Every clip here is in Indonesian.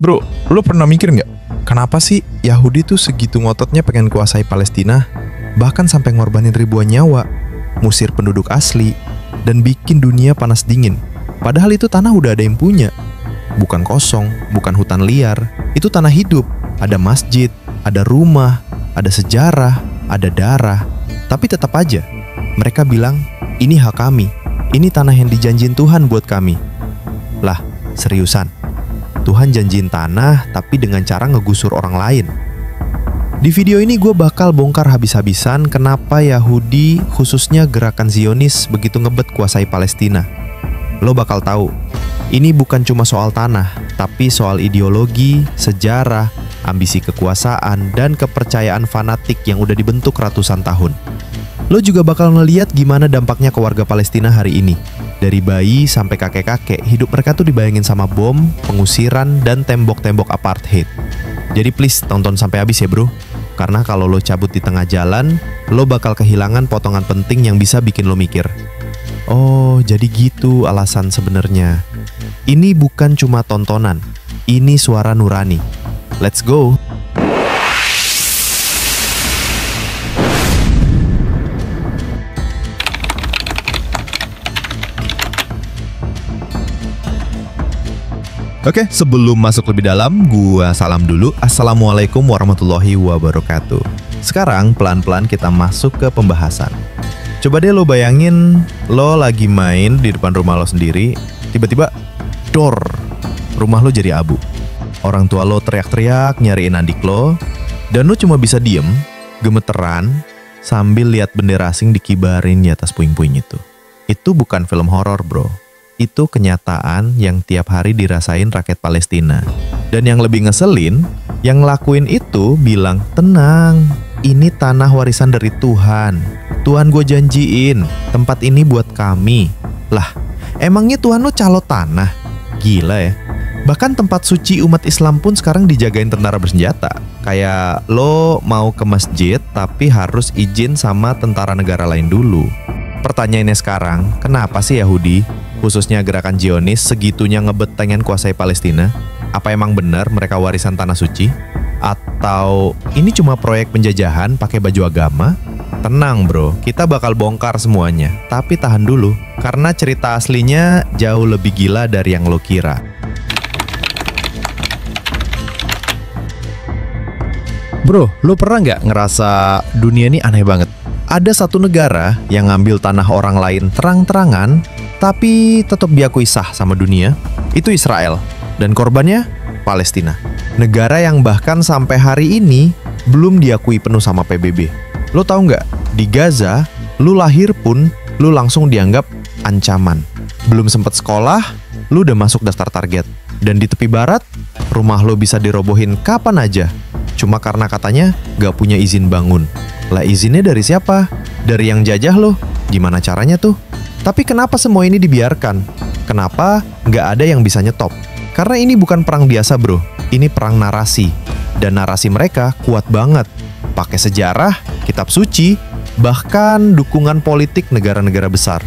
Bro, lo pernah mikir nggak? Kenapa sih Yahudi tuh segitu ngototnya pengen kuasai Palestina? Bahkan sampai ngorbanin ribuan nyawa, musir penduduk asli, dan bikin dunia panas dingin. Padahal itu tanah udah ada yang punya. Bukan kosong, bukan hutan liar. Itu tanah hidup. Ada masjid, ada rumah, ada sejarah, ada darah. Tapi tetap aja, mereka bilang, ini hak kami. Ini tanah yang dijanjiin Tuhan buat kami. Lah, seriusan? Tuhan janjiin tanah tapi dengan cara ngegusur orang lain. Di video ini gue bakal bongkar habis-habisan kenapa Yahudi, khususnya gerakan Zionis, begitu ngebet kuasai Palestina. Lo bakal tahu, ini bukan cuma soal tanah, tapi soal ideologi, sejarah, ambisi kekuasaan, dan kepercayaan fanatik yang udah dibentuk ratusan tahun. Lo juga bakal ngeliat gimana dampaknya ke warga Palestina hari ini. Dari bayi sampai kakek-kakek, hidup mereka tuh dibayangin sama bom, pengusiran, dan tembok-tembok apartheid. Jadi please tonton sampai habis ya bro. Karena kalau lo cabut di tengah jalan, lo bakal kehilangan potongan penting yang bisa bikin lo mikir. Oh, jadi gitu alasan sebenarnya. Ini bukan cuma tontonan, ini suara nurani. Let's go! Oke, sebelum masuk lebih dalam, gua salam dulu. Assalamualaikum warahmatullahi wabarakatuh. Sekarang pelan-pelan kita masuk ke pembahasan. Coba deh lo bayangin, lo lagi main di depan rumah lo sendiri, tiba-tiba, dor, rumah lo jadi abu. Orang tua lo teriak-teriak nyariin adik lo, dan lo cuma bisa diem, gemeteran, sambil lihat bendera asing dikibarin di atas puing-puing itu. Itu bukan film horor bro. Itu kenyataan yang tiap hari dirasain rakyat Palestina. Dan yang lebih ngeselin, yang ngelakuin itu bilang, tenang, ini tanah warisan dari Tuhan. Tuhan gue janjiin, tempat ini buat kami. Lah, emangnya Tuhan lo calo tanah? Gila ya. Bahkan tempat suci umat Islam pun sekarang dijagain tentara bersenjata. Kayak lo mau ke masjid, tapi harus izin sama tentara negara lain dulu. Pertanyaannya sekarang, kenapa sih Yahudi, khususnya gerakan Zionis, segitunya ngebet pengen kuasai Palestina? Apa emang benar mereka warisan tanah suci? Atau ini cuma proyek penjajahan pakai baju agama? Tenang bro, kita bakal bongkar semuanya. Tapi tahan dulu, karena cerita aslinya jauh lebih gila dari yang lo kira. Bro, lo pernah nggak ngerasa dunia ini aneh banget? Ada satu negara yang ngambil tanah orang lain terang-terangan, tapi tetap diakui sah sama dunia. Itu Israel. Dan korbannya Palestina. Negara yang bahkan sampai hari ini belum diakui penuh sama PBB. Lo tahu nggak? Di Gaza, lo lahir pun lo langsung dianggap ancaman. Belum sempat sekolah, lo udah masuk daftar target. Dan di tepi barat, rumah lo bisa dirobohin kapan aja. Cuma karena katanya nggak punya izin bangun. Lah izinnya dari siapa? Dari yang jajah lo. Gimana caranya tuh? Tapi kenapa semua ini dibiarkan? Kenapa nggak ada yang bisa nyetop? Karena ini bukan perang biasa bro. Ini perang narasi. Dan narasi mereka kuat banget. Pakai sejarah, kitab suci, bahkan dukungan politik negara-negara besar.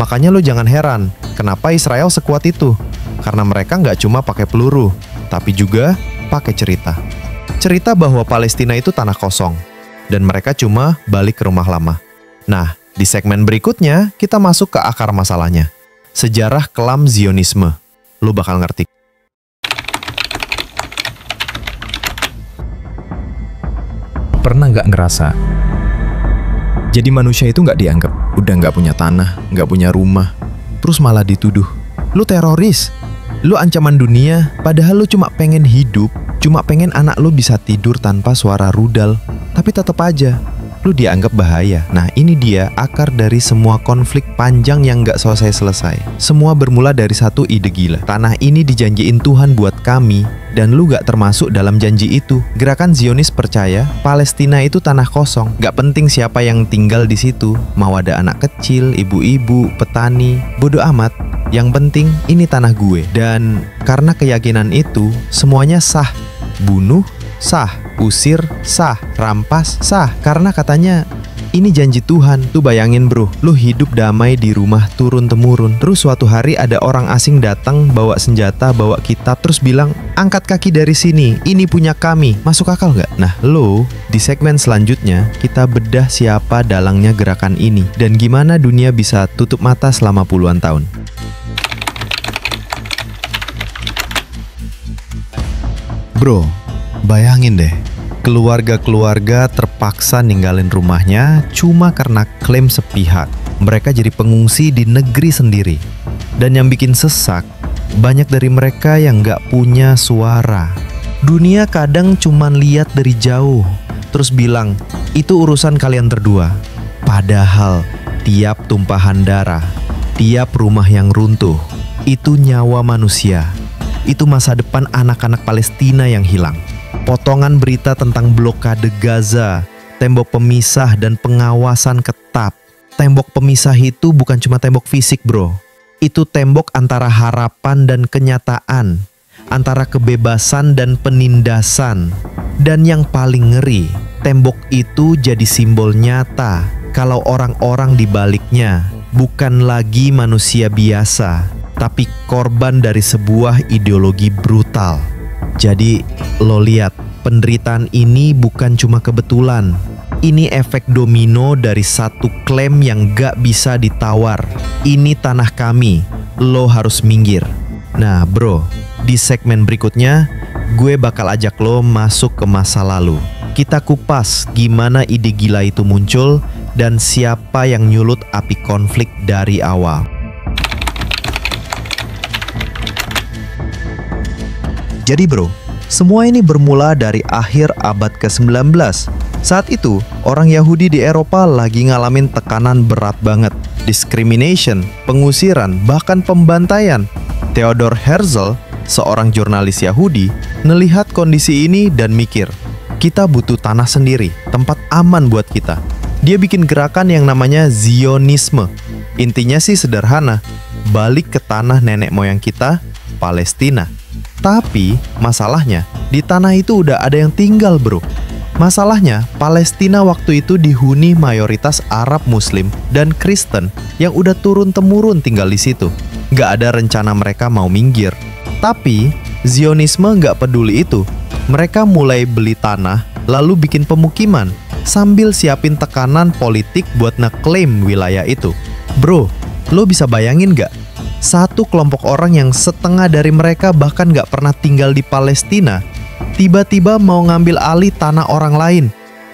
Makanya lo jangan heran, kenapa Israel sekuat itu? Karena mereka nggak cuma pakai peluru, tapi juga pakai cerita. Cerita bahwa Palestina itu tanah kosong. Dan mereka cuma balik ke rumah lama. Nah, di segmen berikutnya, kita masuk ke akar masalahnya. Sejarah kelam Zionisme. Lo bakal ngerti. Pernah nggak ngerasa? Jadi manusia itu nggak dianggap. Udah nggak punya tanah, nggak punya rumah. Terus malah dituduh. Lo teroris. Lo ancaman dunia, padahal lo cuma pengen hidup. Cuma pengen anak lo bisa tidur tanpa suara rudal. Tapi tetap aja, lu dianggap bahaya. Nah ini dia akar dari semua konflik panjang yang gak selesai-selesai. Semua bermula dari satu ide gila. Tanah ini dijanjiin Tuhan buat kami, dan lu gak termasuk dalam janji itu. Gerakan Zionis percaya Palestina itu tanah kosong. Gak penting siapa yang tinggal di situ. Mau ada anak kecil, ibu-ibu, petani, bodo amat. Yang penting ini tanah gue. Dan karena keyakinan itu, semuanya sah. Bunuh, sah. Usir, sah. Rampas, sah. Karena katanya Ini janji Tuhan. Tuh bayangin bro, lu hidup damai di rumah turun-temurun. Terus suatu hari ada orang asing datang bawa senjata, bawa kitab, terus bilang, angkat kaki dari sini, ini punya kami. Masuk akal nggak? Nah lo, di segmen selanjutnya, kita bedah siapa dalangnya gerakan ini dan gimana dunia bisa tutup mata selama puluhan tahun. Bro, bayangin deh, keluarga-keluarga terpaksa ninggalin rumahnya cuma karena klaim sepihak. Mereka jadi pengungsi di negeri sendiri. Dan yang bikin sesak, banyak dari mereka yang nggak punya suara. Dunia kadang cuman lihat dari jauh, terus bilang, itu urusan kalian berdua. Padahal tiap tumpahan darah, tiap rumah yang runtuh, itu nyawa manusia. Itu masa depan anak-anak Palestina yang hilang. Potongan berita tentang blokade Gaza, tembok pemisah dan pengawasan ketat. Tembok pemisah itu bukan cuma tembok fisik bro. Itu tembok antara harapan dan kenyataan, antara kebebasan dan penindasan. Dan yang paling ngeri, tembok itu jadi simbol nyata kalau orang-orang di baliknya bukan lagi manusia biasa, tapi korban dari sebuah ideologi brutal. Jadi lo lihat, penderitaan ini bukan cuma kebetulan. Ini efek domino dari satu klaim yang gak bisa ditawar. Ini tanah kami, lo harus minggir. Nah bro, di segmen berikutnya, gue bakal ajak lo masuk ke masa lalu. Kita kupas gimana ide gila itu muncul dan siapa yang nyulut api konflik dari awal. Jadi bro, semua ini bermula dari akhir abad ke-19. Saat itu, orang Yahudi di Eropa lagi ngalamin tekanan berat banget. Discrimination, pengusiran, bahkan pembantaian. Theodor Herzl, seorang jurnalis Yahudi, melihat kondisi ini dan mikir, kita butuh tanah sendiri, tempat aman buat kita. Dia bikin gerakan yang namanya Zionisme. Intinya sih sederhana, balik ke tanah nenek moyang kita, Palestina. Tapi masalahnya, di tanah itu udah ada yang tinggal bro. Masalahnya, Palestina waktu itu dihuni mayoritas Arab Muslim dan Kristen yang udah turun-temurun tinggal di situ. Gak ada rencana mereka mau minggir. Tapi, Zionisme gak peduli itu. Mereka mulai beli tanah, lalu bikin pemukiman, sambil siapin tekanan politik buat ngeklaim wilayah itu. Bro, lo bisa bayangin gak? Satu kelompok orang yang setengah dari mereka bahkan gak pernah tinggal di Palestina, tiba-tiba mau ngambil alih tanah orang lain.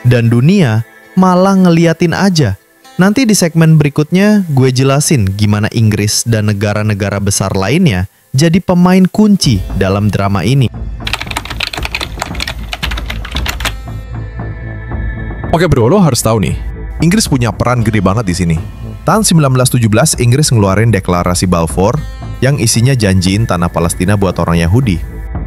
Dan dunia malah ngeliatin aja. Nanti di segmen berikutnya gue jelasin gimana Inggris dan negara-negara besar lainnya jadi pemain kunci dalam drama ini. Oke bro, lo harus tahu nih, Inggris punya peran gede banget di sini. Tahun 1917, Inggris ngeluarin deklarasi Balfour yang isinya janjiin tanah Palestina buat orang Yahudi.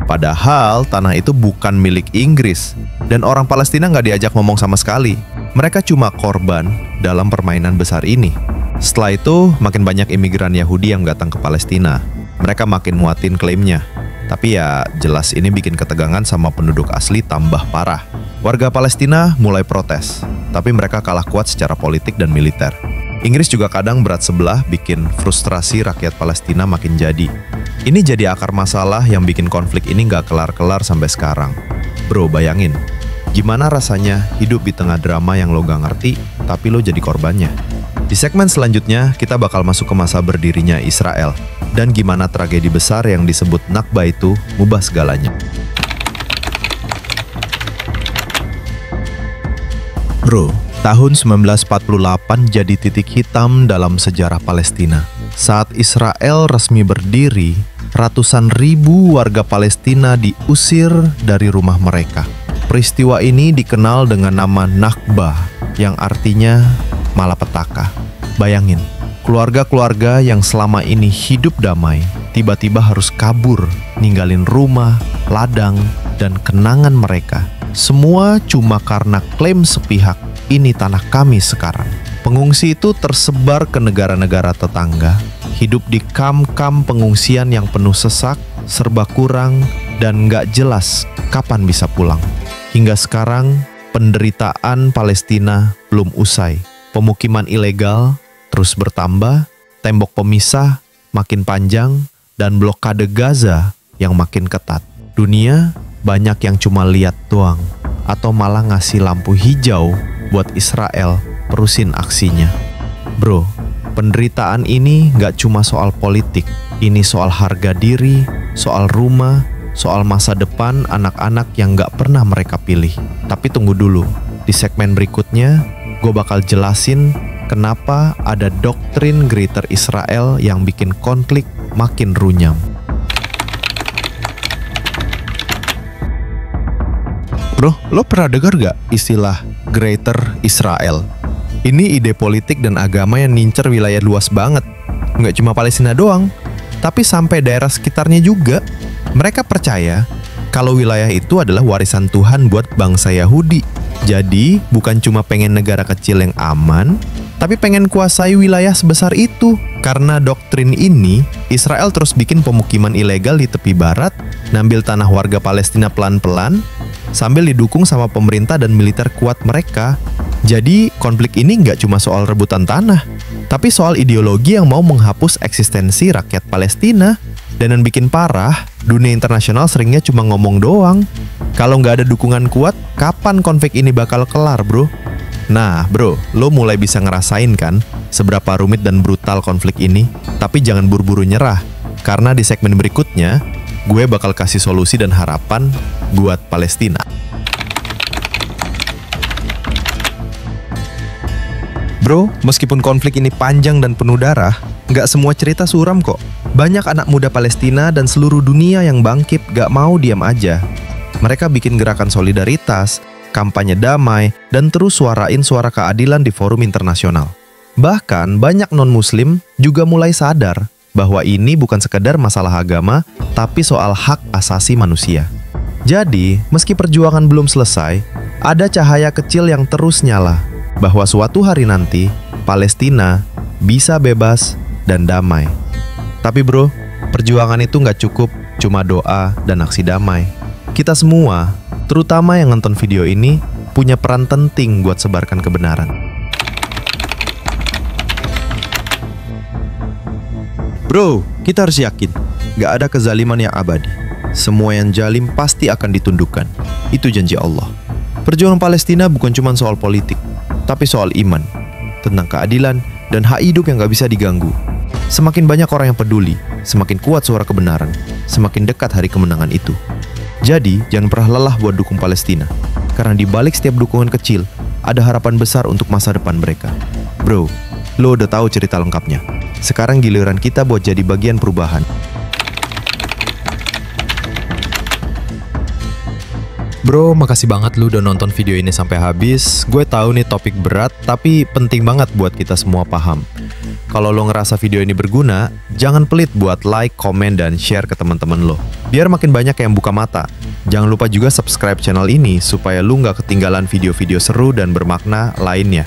Padahal tanah itu bukan milik Inggris dan orang Palestina nggak diajak ngomong sama sekali. Mereka cuma korban dalam permainan besar ini. Setelah itu, makin banyak imigran Yahudi yang datang ke Palestina. Mereka makin muatin klaimnya. Tapi ya jelas ini bikin ketegangan sama penduduk asli tambah parah. Warga Palestina mulai protes, tapi mereka kalah kuat secara politik dan militer. Inggris juga kadang berat sebelah bikin frustrasi rakyat Palestina makin jadi. Ini jadi akar masalah yang bikin konflik ini nggak kelar-kelar sampai sekarang. Bro, bayangin, gimana rasanya hidup di tengah drama yang lo gak ngerti, tapi lo jadi korbannya. Di segmen selanjutnya, kita bakal masuk ke masa berdirinya Israel, dan gimana tragedi besar yang disebut Nakba itu mubah segalanya. Bro, tahun 1948 jadi titik hitam dalam sejarah Palestina. Saat Israel resmi berdiri, ratusan ribu warga Palestina diusir dari rumah mereka. Peristiwa ini dikenal dengan nama Nakba, yang artinya malapetaka. Bayangin, keluarga-keluarga yang selama ini hidup damai, tiba-tiba harus kabur, ninggalin rumah, ladang, dan kenangan mereka. Semua cuma karena klaim sepihak, ini tanah kami sekarang. Pengungsi itu tersebar ke negara-negara tetangga, hidup di kamp-kamp pengungsian yang penuh sesak, serba kurang, dan nggak jelas kapan bisa pulang. Hingga sekarang, penderitaan Palestina belum usai. Pemukiman ilegal terus bertambah, tembok pemisah makin panjang, dan blokade Gaza yang makin ketat. Dunia banyak yang cuma lihat doang, atau malah ngasih lampu hijau buat Israel terusin aksinya. Bro, penderitaan ini gak cuma soal politik, ini soal harga diri, soal rumah, soal masa depan anak-anak yang gak pernah mereka pilih. Tapi tunggu dulu, di segmen berikutnya gue bakal jelasin kenapa ada doktrin Greater Israel yang bikin konflik makin runyam. Bro, lo pernah dengar gak istilah Greater Israel? Ini ide politik dan agama yang nincer wilayah luas banget. Nggak cuma Palestina doang, tapi sampai daerah sekitarnya juga. Mereka percaya kalau wilayah itu adalah warisan Tuhan buat bangsa Yahudi. Jadi, bukan cuma pengen negara kecil yang aman, tapi pengen kuasai wilayah sebesar itu. Karena doktrin ini, Israel terus bikin pemukiman ilegal di tepi barat, ngambil tanah warga Palestina pelan-pelan, sambil didukung sama pemerintah dan militer kuat mereka. Jadi, konflik ini nggak cuma soal rebutan tanah, tapi soal ideologi yang mau menghapus eksistensi rakyat Palestina. Dan yang bikin parah, dunia internasional seringnya cuma ngomong doang. Kalau nggak ada dukungan kuat, kapan konflik ini bakal kelar, bro? Nah, bro, lo mulai bisa ngerasain kan seberapa rumit dan brutal konflik ini? Tapi jangan buru-buru nyerah, karena di segmen berikutnya, gue bakal kasih solusi dan harapan buat Palestina. Bro, meskipun konflik ini panjang dan penuh darah, nggak semua cerita suram kok. Banyak anak muda Palestina dan seluruh dunia yang bangkit gak mau diam aja. Mereka bikin gerakan solidaritas, kampanye damai, dan terus suarain suara keadilan di forum internasional. Bahkan banyak non-muslim juga mulai sadar bahwa ini bukan sekedar masalah agama, tapi soal hak asasi manusia. Jadi, meski perjuangan belum selesai, ada cahaya kecil yang terus nyala, bahwa suatu hari nanti, Palestina bisa bebas dan damai. Tapi bro, perjuangan itu nggak cukup cuma doa dan aksi damai. Kita semua, terutama yang nonton video ini, punya peran penting buat sebarkan kebenaran. Bro, kita harus yakin, nggak ada kezaliman yang abadi. Semua yang zalim pasti akan ditundukkan. Itu janji Allah. Perjuangan Palestina bukan cuma soal politik, tapi soal iman, tentang keadilan, dan hak hidup yang nggak bisa diganggu. Semakin banyak orang yang peduli, semakin kuat suara kebenaran, semakin dekat hari kemenangan itu. Jadi, jangan pernah lelah buat dukung Palestina, karena di balik setiap dukungan kecil, ada harapan besar untuk masa depan mereka. Bro, lo udah tahu cerita lengkapnya. Sekarang giliran kita buat jadi bagian perubahan. Bro, makasih banget lu udah nonton video ini sampai habis. Gue tahu nih topik berat, tapi penting banget buat kita semua paham. Kalau lo ngerasa video ini berguna, jangan pelit buat like, komen, dan share ke teman-teman lo. Biar makin banyak yang buka mata. Jangan lupa juga subscribe channel ini supaya lu nggak ketinggalan video-video seru dan bermakna lainnya.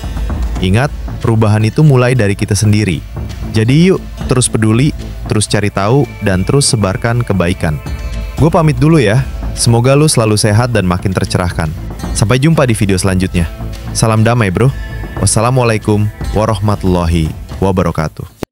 Ingat, perubahan itu mulai dari kita sendiri. Jadi yuk, terus peduli, terus cari tahu, dan terus sebarkan kebaikan. Gue pamit dulu ya. Semoga lu selalu sehat dan makin tercerahkan. Sampai jumpa di video selanjutnya. Salam damai bro. Wassalamualaikum warahmatullahi wabarakatuh.